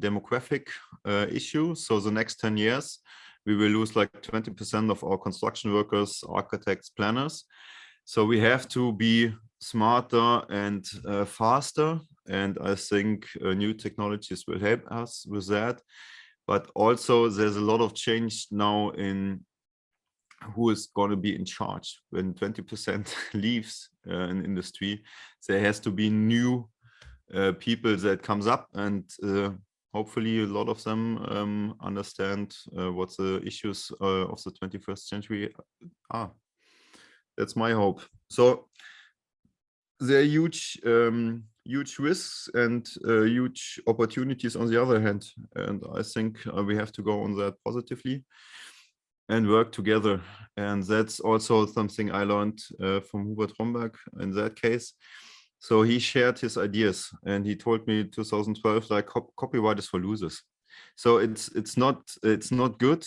demographic issue. So the next 10 years, we will lose like 20% of our construction workers, architects, planners. So we have to be smarter and faster. And I think new technologies will help us with that. But also there's a lot of change now in who is going to be in charge. When 20% leaves an industry, there has to be new people that comes up, and hopefully a lot of them understand what the issues of the 21st century are. That's my hope. So there are huge risks and huge opportunities on the other hand, and I think we have to go on that positively and work together. And that's also something I learned from Hubert Romberg in that case. So he shared his ideas and he told me 2012, like, copyright is for losers. So it's not good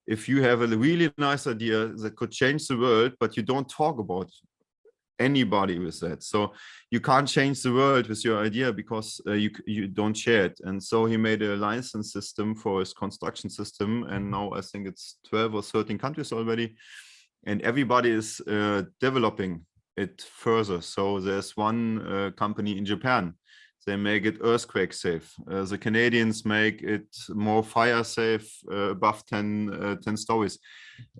if you have a really nice idea that could change the world, but you don't talk about anybody with that. So you can't change the world with your idea because you don't share it. And so he made a license system for his construction system, and now I think it's 12 or 13 countries already, and everybody is developing it further. So there's one company in Japan, they make it earthquake safe. The Canadians make it more fire safe above 10 stories.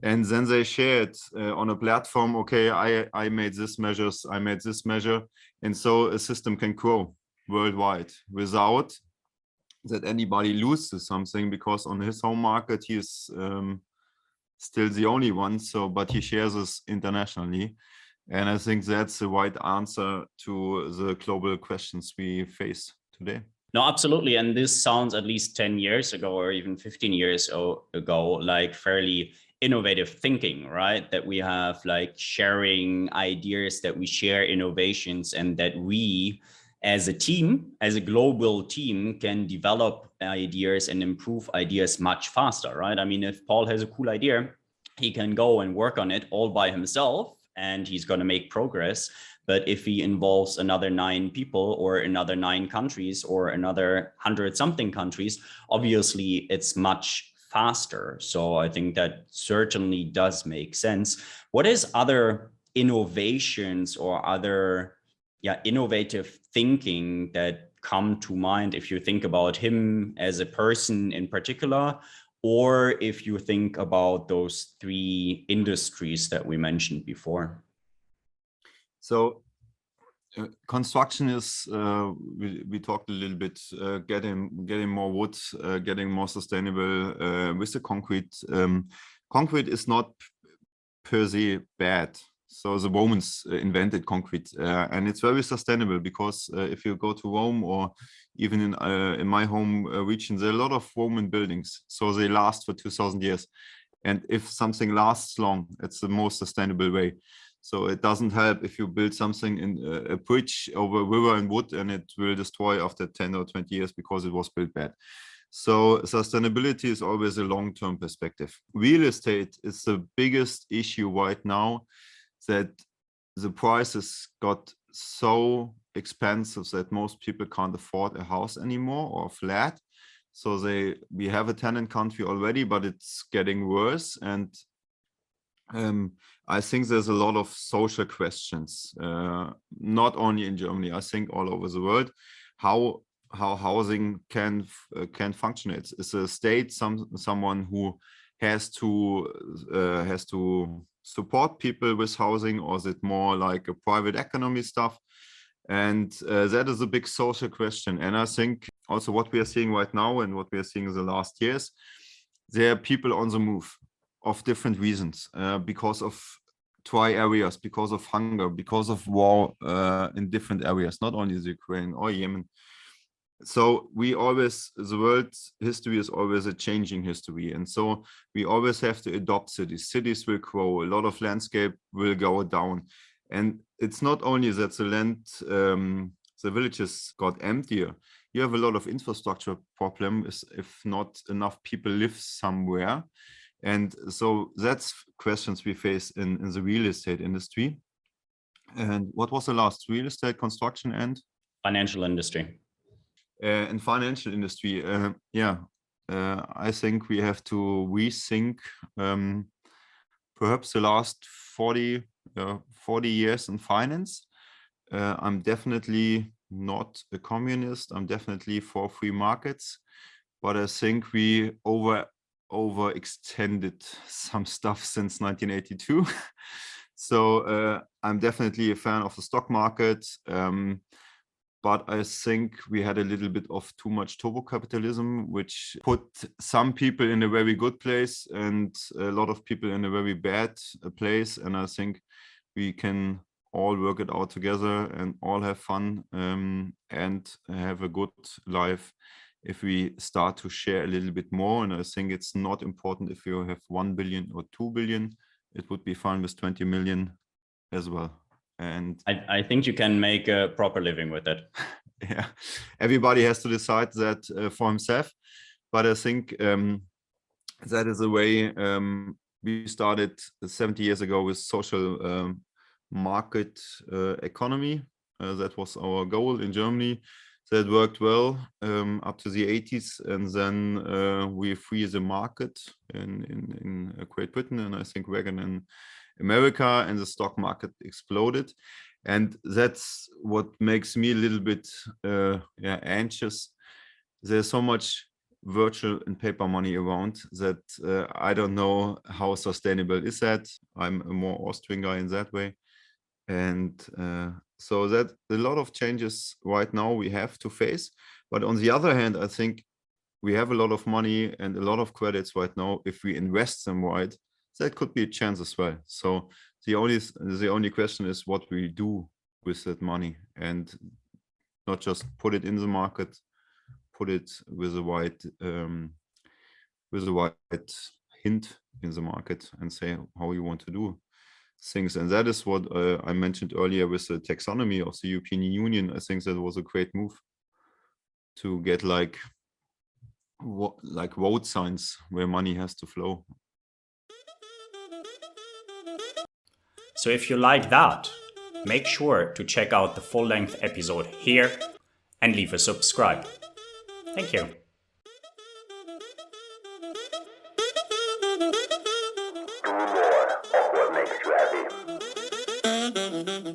And then they share it on a platform. Okay, I made this measures, I made this measure. And so a system can grow worldwide without that anybody loses something, because on his home market, he is still the only one. So, but he shares this internationally. And I think that's the right answer to the global questions we face today. No, absolutely. And this sounds, at least 10 years ago or even 15 years ago, like fairly innovative thinking, right? That we have like sharing ideas, that we share innovations, and that we as a team, as a global team, can develop ideas and improve ideas much faster, right? I mean, if Paul has a cool idea, he can go and work on it all by himself, and he's going to make progress. But if he involves another 9 people or another 9 countries or another 100-something countries, obviously it's much faster. So I think that certainly does make sense. What is other innovations or other innovative thinking that come to mind if you think about him as a person in particular, or if you think about those 3 industries that we mentioned before? So construction is, we talked a little bit, getting more wood, getting more sustainable with the concrete. Concrete is not per se bad. So the Romans invented concrete, and it's very sustainable, because if you go to Rome, or even in my home region, there are a lot of Roman buildings, so they last for 2000 years. And if something lasts long, it's the most sustainable way. So it doesn't help if you build something in a bridge over a river in wood and it will destroy after 10 or 20 years because it was built bad. So sustainability is always a long-term perspective. Real estate is the biggest issue right now, that the prices got so expensive that most people can't afford a house anymore or a flat. So we have a tenant country already, but it's getting worse. And I think there's a lot of social questions, not only in Germany, I think all over the world, how housing can function. It's a state, someone who has to support people with housing, or is it more like a private economy stuff? And that is a big social question. And I think also what we are seeing right now and what we are seeing in the last years, there are people on the move of different reasons, because of dry areas, because of hunger, because of war in different areas, not only the Ukraine or Yemen. So the world's history is always a changing history. And so we always have to adopt cities. Cities will grow, a lot of landscape will go down. And it's not only that the villages got emptier. You have a lot of infrastructure problems if not enough people live somewhere. And so that's questions we face in the real estate industry. And what was the last? Real estate, construction, and? Financial industry. In financial industry, I think we have to rethink perhaps the last 40 years in finance. I'm definitely not a communist. I'm definitely for free markets, but I think we overextended some stuff since 1982. So I'm definitely a fan of the stock market. But I think we had a little bit of too much turbo capitalism, which put some people in a very good place and a lot of people in a very bad place. And I think we can all work it out together and all have fun and have a good life if we start to share a little bit more. And I think it's not important if you have 1 billion or 2 billion. It would be fine with 20 million as well. And I think you can make a proper living with it. Yeah, everybody has to decide that for himself. But I think that is a way we started 70 years ago with social market economy. That was our goal in Germany. That worked well up to the 80s, and then we free the market in Great Britain, and I think Reagan in America, and the stock market exploded. And that's what makes me a little bit anxious. There's so much virtual and paper money around that I don't know how sustainable is that. I'm a more Austrian guy in that way. And so that a lot of changes right now we have to face. But on the other hand, I think we have a lot of money and a lot of credits right now. If we invest them right, that could be a chance as well. So the only question is what we do with that money, and not just put it in the market, put it with a wide hint in the market and say how you want to do things. And that is what I mentioned earlier with the taxonomy of the European Union. I think that was a great move to get like road signs where money has to flow. So if you like that, make sure to check out the full-length episode here and leave a subscribe. Thank you.